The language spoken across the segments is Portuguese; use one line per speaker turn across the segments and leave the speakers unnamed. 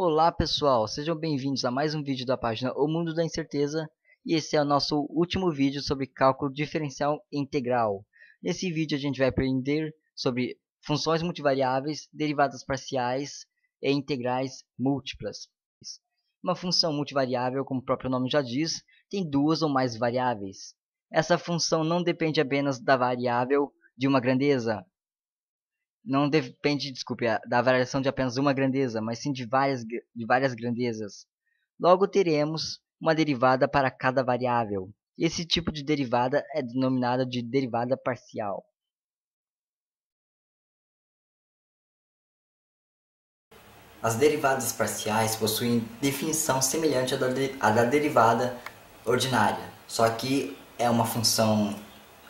Olá pessoal, sejam bem-vindos a mais um vídeo da página O Mundo da Incerteza e esse é o nosso último vídeo sobre cálculo diferencial integral. Nesse vídeo a gente vai aprender sobre funções multivariáveis, derivadas parciais e integrais múltiplas. Uma função multivariável, como o próprio nome já diz, tem duas ou mais variáveis. Essa função não depende apenas da variável de uma grandeza, não depende, desculpe, da variação de apenas uma grandeza, mas sim de várias grandezas. Logo teremos uma derivada para cada variável. Esse tipo de derivada é denominada de derivada parcial.
As derivadas parciais possuem definição semelhante à da derivada ordinária, só que é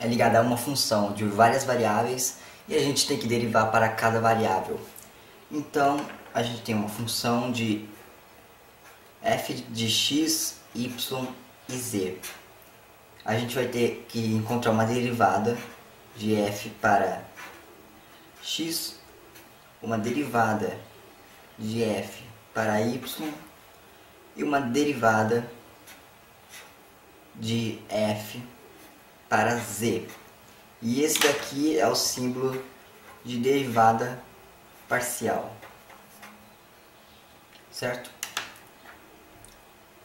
ligada a uma função de várias variáveis e a gente tem que derivar para cada variável. Então, a gente tem uma função de f de x, y e z. A gente vai ter que encontrar uma derivada de f para x, uma derivada de f para y e uma derivada de f para z. E esse daqui é o símbolo de derivada parcial, certo?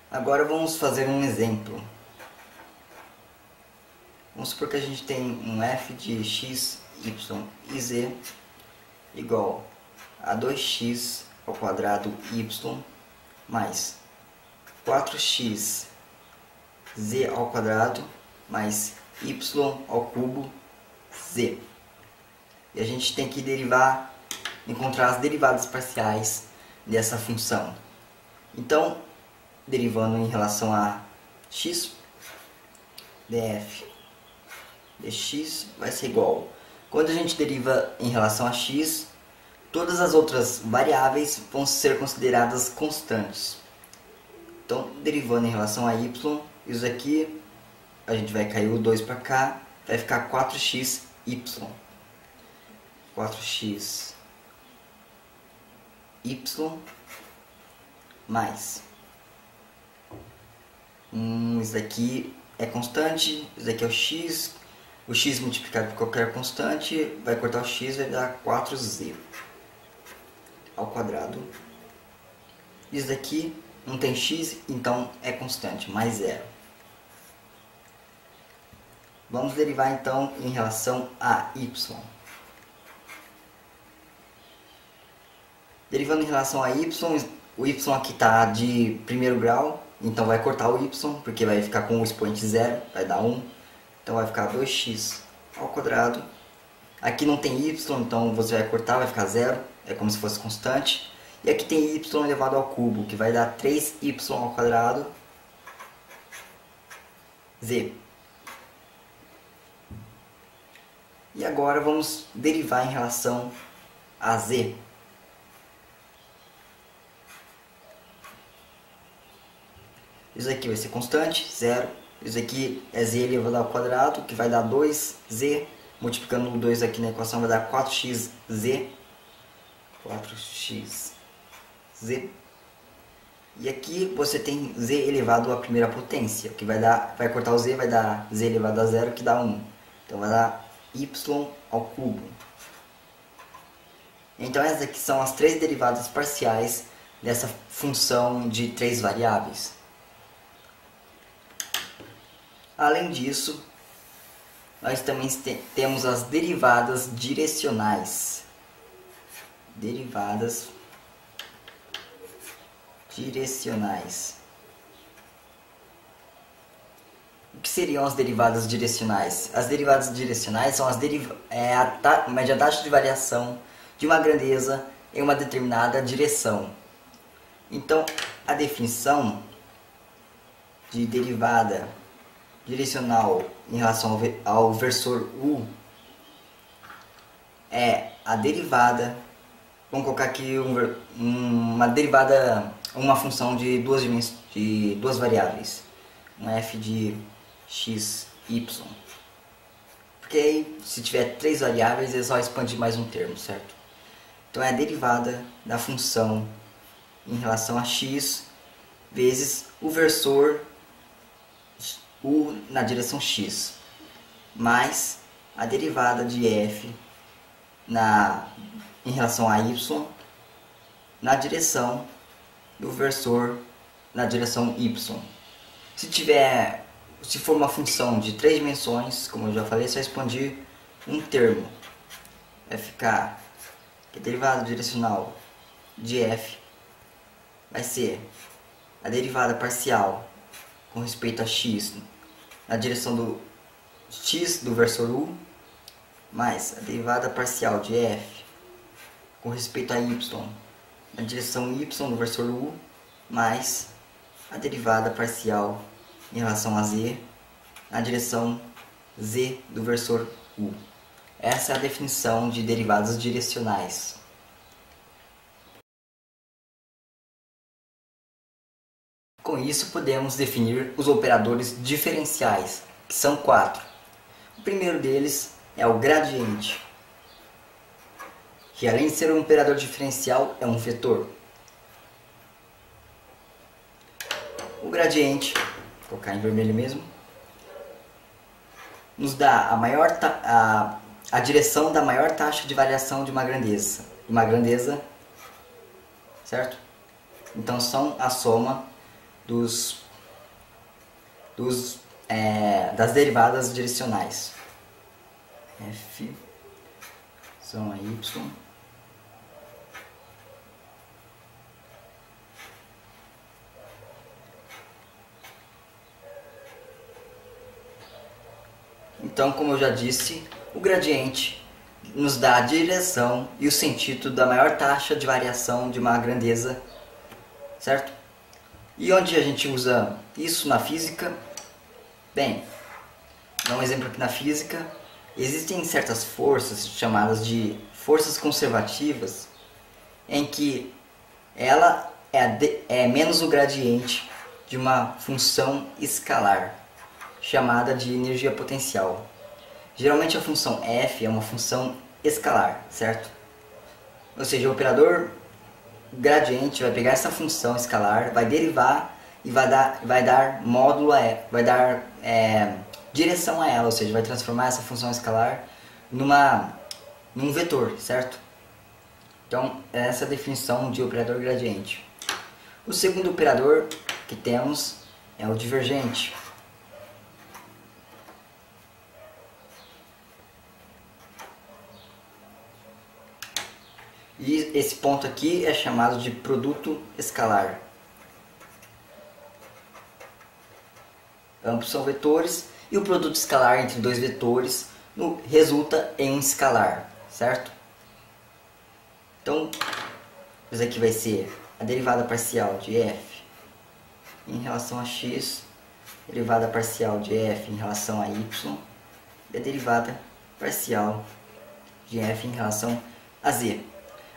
Agora vamos fazer um exemplo. Vamos supor que a gente tem um f de x, y e z igual a 2x ao quadrado y mais 4x z ao quadrado mais y ao cubo z. E a gente tem que encontrar as derivadas parciais dessa função. Então, derivando em relação a x, df dx vai ser igual. Quando a gente deriva em relação a x, todas as outras variáveis vão ser consideradas constantes. Então, derivando em relação a y, isso aqui, a gente vai cair o 2 para cá, vai ficar 4xy. 4xy mais. Isso daqui é constante, isso daqui é o x multiplicado por qualquer constante, vai cortar o x, vai dar 4z ao quadrado. Isso daqui não tem x, então é constante, mais zero. Vamos derivar então em relação a y. Derivando em relação a y, o y aqui está de primeiro grau, então vai cortar o y, porque vai ficar com o expoente zero, vai dar 1. Então vai ficar 2x ao quadrado. Aqui não tem y, então você vai cortar, vai ficar zero, é como se fosse constante. E aqui tem y elevado ao cubo, que vai dar 3y ao quadrado, z. E agora vamos derivar em relação a z. Isso aqui vai ser constante, zero. Isso aqui é z elevado ao quadrado, que vai dar 2z. Multiplicando o 2 aqui na equação vai dar 4xz. 4xz. E aqui você tem z elevado à primeira potência, que vai cortar o z, vai dar z elevado a zero, que dá 1. Então vai dar y ao cubo. Então essas aqui são as três derivadas parciais dessa função de três variáveis. Além disso, nós também temos as derivadas direcionais. Derivadas direcionais. O que seriam as derivadas direcionais? As derivadas direcionais são a média taxa de variação de uma grandeza em uma determinada direção. Então, a definição de derivada direcional em relação ao versor u é a derivada, vamos colocar aqui uma função de duas variáveis, um f de x, y, porque aí se tiver três variáveis é só expandir mais um termo, certo? Então é a derivada da função em relação a x vezes o versor u na direção x, mais a derivada de f em relação a y na direção do versor na direção y. Se for uma função de 3 dimensões, como eu já falei, você vai expandir um termo. Vai ficar que a derivada direcional de f vai ser a derivada parcial com respeito a x na direção do x do versor u, mais a derivada parcial de f com respeito a y na direção y do versor u, mais a derivada parcial em relação a z na direção z do versor u. Essa é a definição de derivadas direcionais. Com isso, podemos definir os operadores diferenciais, que são 4. O primeiro deles é o gradiente, que além de ser um operador diferencial, é um vetor. O gradiente, vou colocar em vermelho mesmo, nos dá a direção da maior taxa de variação de uma grandeza, certo? Então são a soma das derivadas direcionais. F são a y Então, como eu já disse, o gradiente nos dá a direção e o sentido da maior taxa de variação de uma grandeza, certo? E onde a gente usa isso na física? Bem, dá um exemplo aqui na física. Existem certas forças chamadas de forças conservativas, em que ela é menos o gradiente de uma função escalar, chamada de energia potencial. Geralmente a função f é uma função escalar, certo? Ou seja, o operador gradiente vai pegar essa função escalar, vai derivar e vai dar módulo a ela, vai dar direção a ela, ou seja, vai transformar essa função escalar num vetor, certo? Então, essa é a definição de operador gradiente. O segundo operador que temos é o divergente. E esse ponto aqui é chamado de produto escalar. Ambos são vetores e o produto escalar entre dois vetores resulta em um escalar, certo? Então, isso aqui vai ser a derivada parcial de f em relação a x, derivada parcial de f em relação a y e a derivada parcial de f em relação a z.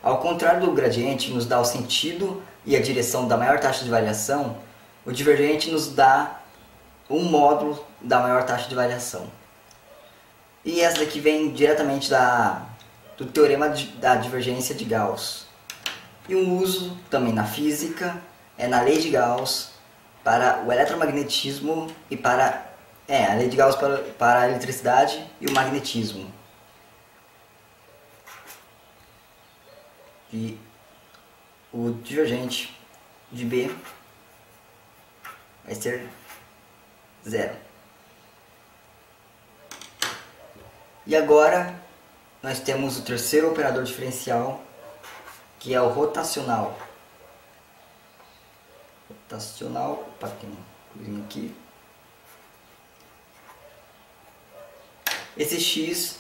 Ao contrário do gradiente, que nos dá o sentido e a direção da maior taxa de variação, o divergente nos dá um módulo da maior taxa de variação. E essa daqui vem diretamente do teorema da divergência de Gauss. E um uso também na física é na lei de Gauss para o eletromagnetismo e a lei de Gauss para a eletricidade e o magnetismo. E o divergente de B vai ser 0. E agora nós temos o terceiro operador diferencial, que é o rotacional. Opa, tem uma coisinha aqui. Esse x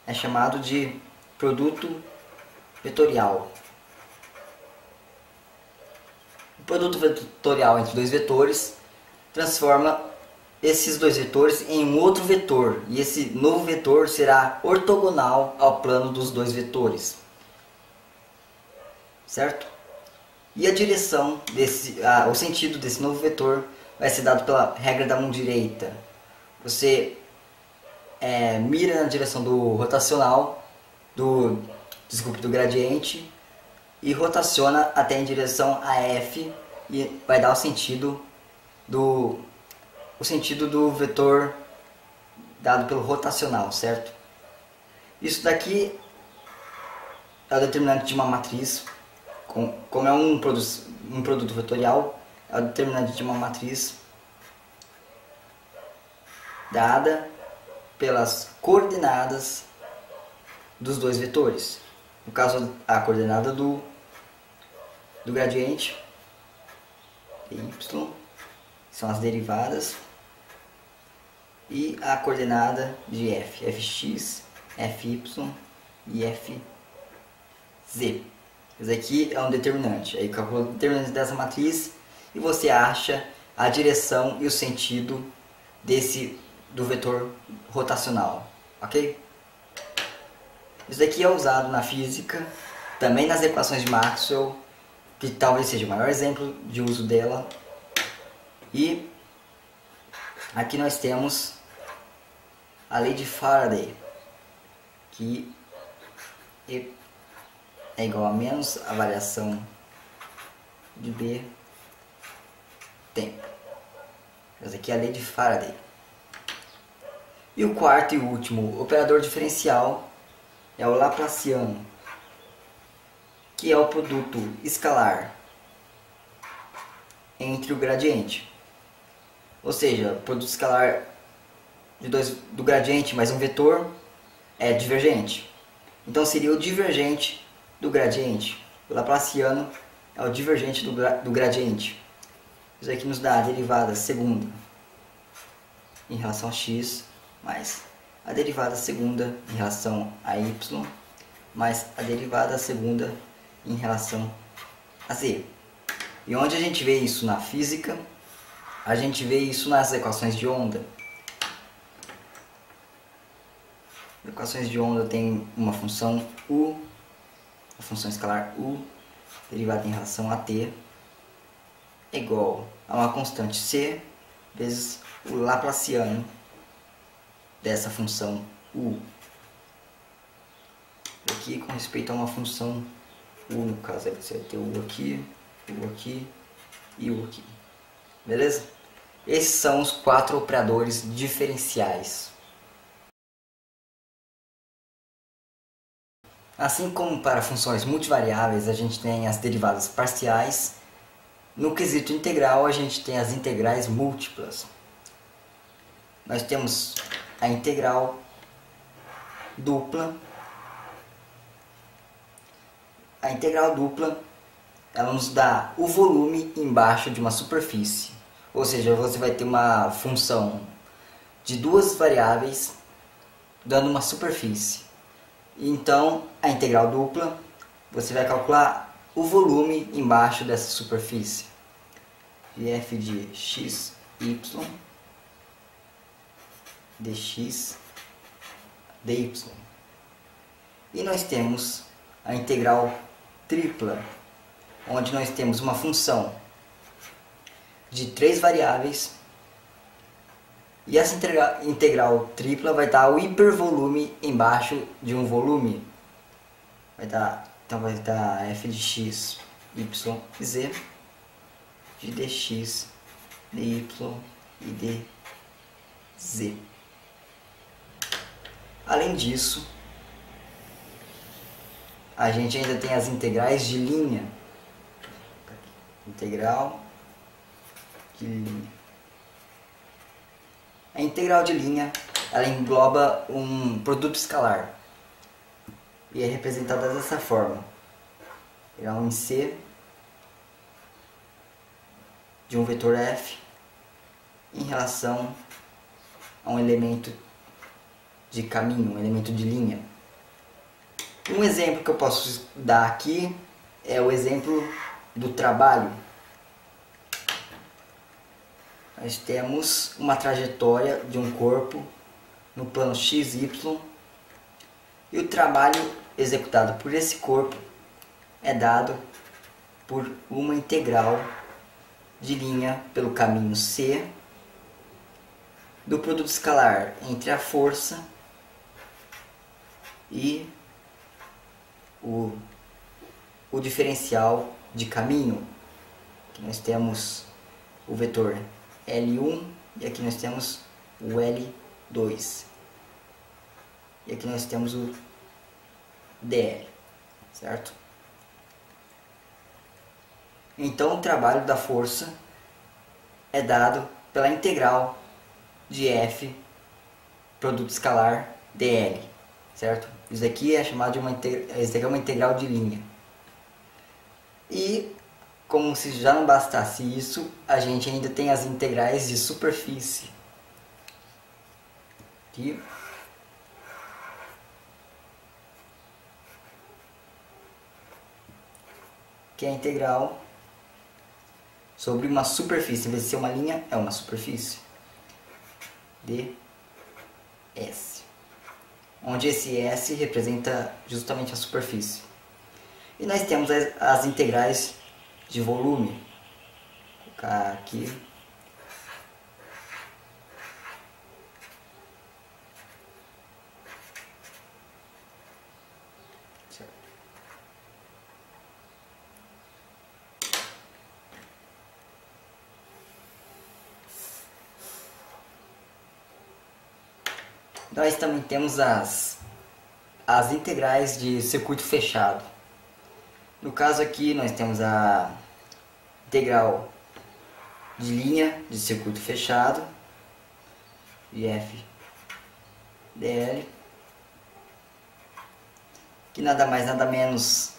é chamado de produto vetorial. O produto vetorial entre dois vetores transforma esses dois vetores em um outro vetor, e esse novo vetor será ortogonal ao plano dos dois vetores, certo? E a direção o sentido desse novo vetor vai ser dado pela regra da mão direita. Você mira na direção do rotacional, do gradiente, e rotaciona até em direção a F e vai dar o sentido do vetor dado pelo rotacional, certo? Isso daqui é o determinante de uma matriz, como é um produto vetorial, é o determinante de uma matriz dada pelas coordenadas dos dois vetores. No caso, a coordenada do gradiente, y, são as derivadas, e a coordenada de f, fx, fy e fz. Esse aqui é um determinante. Aí calcula o determinante dessa matriz e você acha a direção e o sentido do vetor rotacional, ok? Isso daqui é usado na física, também nas equações de Maxwell, que talvez seja o maior exemplo de uso dela. E aqui nós temos a lei de Faraday, que é igual a menos a variação de B tempo. Essa aqui é a lei de Faraday. E o quarto e último operador diferencial é o Laplaciano, que é o produto escalar entre o gradiente. Ou seja, o produto escalar do gradiente mais um vetor é divergente. Então seria o divergente do gradiente. O Laplaciano é o divergente do gradiente. Isso aqui nos dá a derivada segunda em relação a x mais a derivada segunda em relação a y mais a derivada segunda em relação a z. E onde a gente vê isso na física? A gente vê isso nas equações de onda. As equações de onda tem uma função u, a função escalar u, derivada em relação a t, é igual a uma constante c vezes o Laplaciano dessa função u. Aqui com respeito a uma função u, no caso aí você vai ter u aqui e u aqui. Beleza? Esses são os 4 operadores diferenciais. Assim como para funções multivariáveis a gente tem as derivadas parciais, no quesito integral a gente tem as integrais múltiplas. Nós temos a integral dupla. A integral dupla, ela nos dá o volume embaixo de uma superfície. Ou seja, você vai ter uma função de duas variáveis dando uma superfície. Então, a integral dupla, você vai calcular o volume embaixo dessa superfície. De f de x, y, dx, dy. E nós temos a integral tripla, onde nós temos uma função de 3 variáveis. E essa integral tripla vai dar o hipervolume embaixo de um volume. Então vai dar f de x, y e z, de dx, dy e dz. Além disso, a gente ainda tem as integrais de linha. Integral de linha. A integral de linha, ela engloba um produto escalar e é representada dessa forma. Integral em C de um vetor f em relação a um elemento de caminho, um elemento de linha. Um exemplo que eu posso dar aqui é o exemplo do trabalho. Nós temos uma trajetória de um corpo no plano x, y, e o trabalho executado por esse corpo é dado por uma integral de linha pelo caminho C do produto escalar entre a força e o o diferencial de caminho. Aqui nós temos o vetor L1 e aqui nós temos o L2. E aqui nós temos o dl, certo? Então o trabalho da força é dado pela integral de F produto escalar dl, certo? Isso aqui é chamado de uma integral de linha. E como se já não bastasse isso, a gente ainda tem as integrais de superfície. Aqui. Que é a integral sobre uma superfície. Em vez de ser uma linha, é uma superfície. ds. Onde esse S representa justamente a superfície. E nós temos as integrais de volume. Vou colocar aqui. Certo. Nós também temos as integrais de circuito fechado. No caso aqui nós temos a integral de linha de circuito fechado, de f dl, que nada mais nada menos,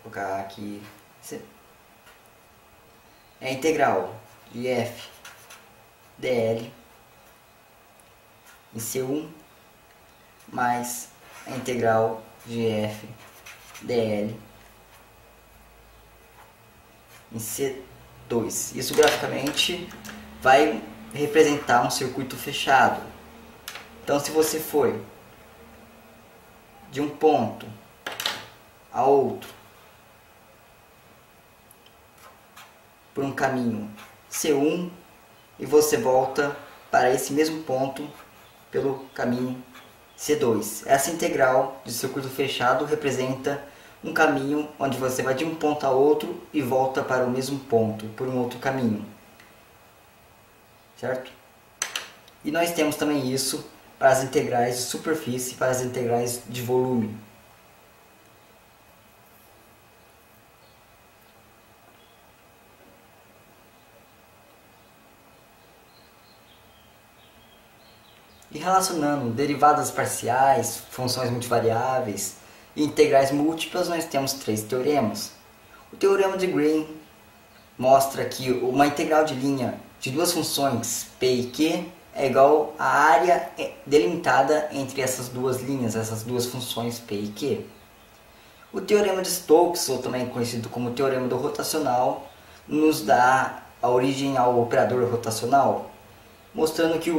vou colocar aqui, é a integral de f dl em C1 mais a integral de f dl em C2. Isso graficamente vai representar um circuito fechado. Então se você for de um ponto a outro por um caminho C1 e você volta para esse mesmo ponto pelo caminho C2. Essa integral de circuito fechado representa um caminho onde você vai de um ponto a outro e volta para o mesmo ponto por um outro caminho, certo? E nós temos também isso para as integrais de superfície e para as integrais de volume. E relacionando derivadas parciais, funções multivariáveis e integrais múltiplas, nós temos três teoremas. O teorema de Green mostra que uma integral de linha de duas funções P e Q é igual à área delimitada entre essas duas linhas, essas duas funções P e Q. O teorema de Stokes, ou também conhecido como teorema do rotacional, nos dá a origem ao operador rotacional, mostrando que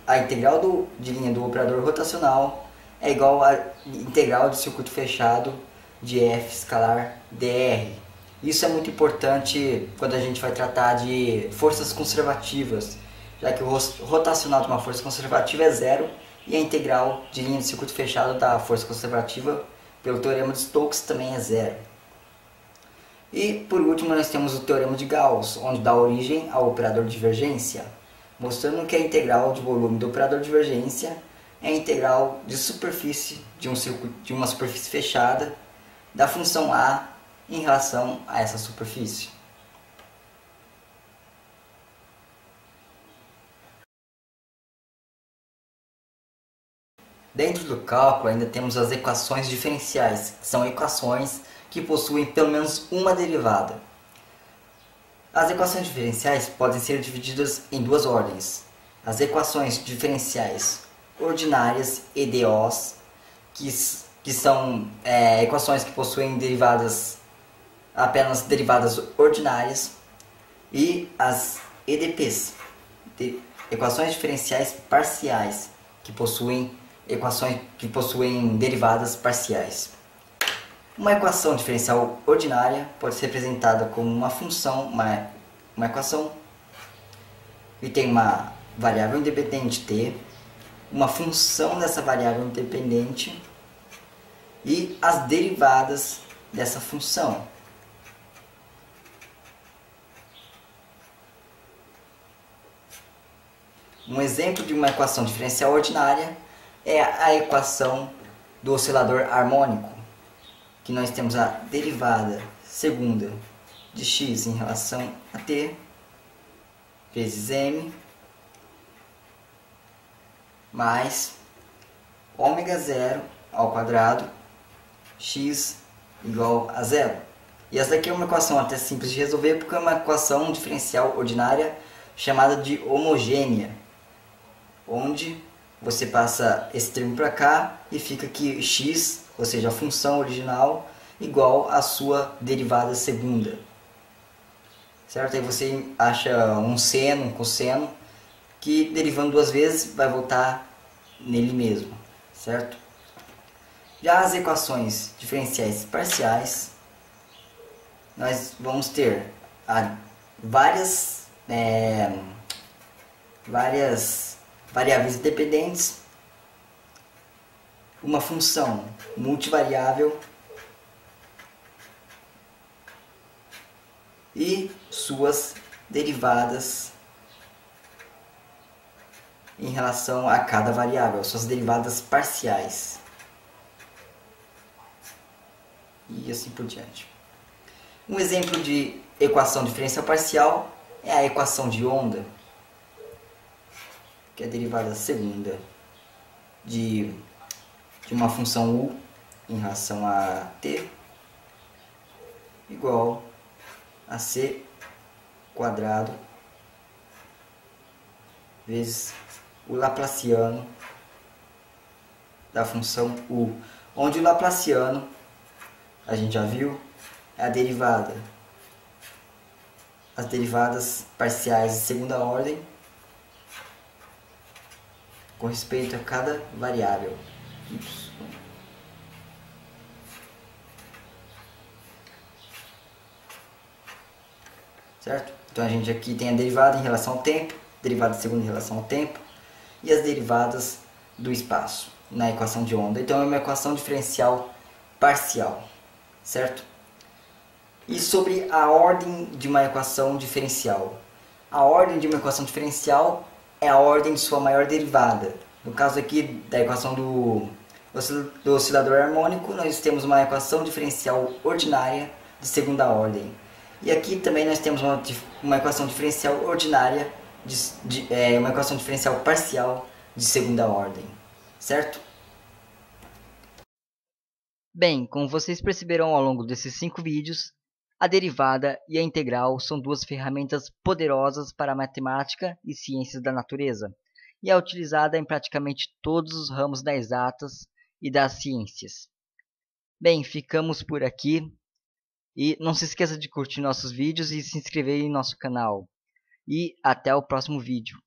a integral de linha do operador rotacional é igual à integral de circuito fechado de f escalar dr. Isso é muito importante quando a gente vai tratar de forças conservativas, já que o rotacional de uma força conservativa é zero e a integral de linha de circuito fechado da força conservativa pelo teorema de Stokes também é zero. E por último nós temos o teorema de Gauss, onde dá origem ao operador de divergência, mostrando que a integral de volume do operador de divergência é a integral de superfície de uma superfície fechada da função A em relação a essa superfície. Dentro do cálculo ainda temos as equações diferenciais, que são equações que possuem pelo menos uma derivada. As equações diferenciais podem ser divididas em duas ordens. As equações diferenciais ordinárias, EDOs, que são equações que possuem apenas derivadas ordinárias, e as EDPs, equações diferenciais parciais, que possuem derivadas parciais. Uma equação diferencial ordinária pode ser representada como uma função, uma equação que tem uma variável independente t, uma função dessa variável independente e as derivadas dessa função. Um exemplo de uma equação diferencial ordinária é a equação do oscilador harmônico, que nós temos a derivada segunda de x em relação a t vezes m mais ômega zero ao quadrado x igual a zero. E essa daqui é uma equação até simples de resolver, porque é uma equação diferencial ordinária chamada de homogênea, onde você passa esse termo para cá e fica que x, ou seja, a função original, igual à sua derivada segunda. Certo? Aí você acha um seno, um cosseno, que derivando duas vezes vai voltar nele mesmo. Certo? Já as equações diferenciais parciais, nós vamos ter várias variáveis independentes, uma função multivariável e suas derivadas em relação a cada variável, suas derivadas parciais. E assim por diante. Um exemplo de equação diferencial parcial é a equação de onda, que é a derivada segunda de uma função u em relação a t igual a c quadrado vezes o laplaciano da função u, onde o laplaciano, a gente já viu, é a derivada, as derivadas parciais de segunda ordem com respeito a cada variável y. Certo? Então a gente aqui tem a derivada em relação ao tempo, derivada de segunda em relação ao tempo e as derivadas do espaço na equação de onda. Então é uma equação diferencial parcial, certo? E sobre a ordem de uma equação diferencial. A ordem de uma equação diferencial é a ordem de sua maior derivada. No caso aqui da equação do oscilador harmônico, nós temos uma equação diferencial ordinária de segunda ordem. E aqui também nós temos uma equação diferencial ordinária, uma equação diferencial parcial de segunda ordem. Certo?
Bem, como vocês perceberam ao longo desses 5 vídeos, a derivada e a integral são duas ferramentas poderosas para a matemática e ciências da natureza, e é utilizada em praticamente todos os ramos das exatas e das ciências. Bem, ficamos por aqui, e não se esqueça de curtir nossos vídeos e se inscrever em nosso canal. E até o próximo vídeo.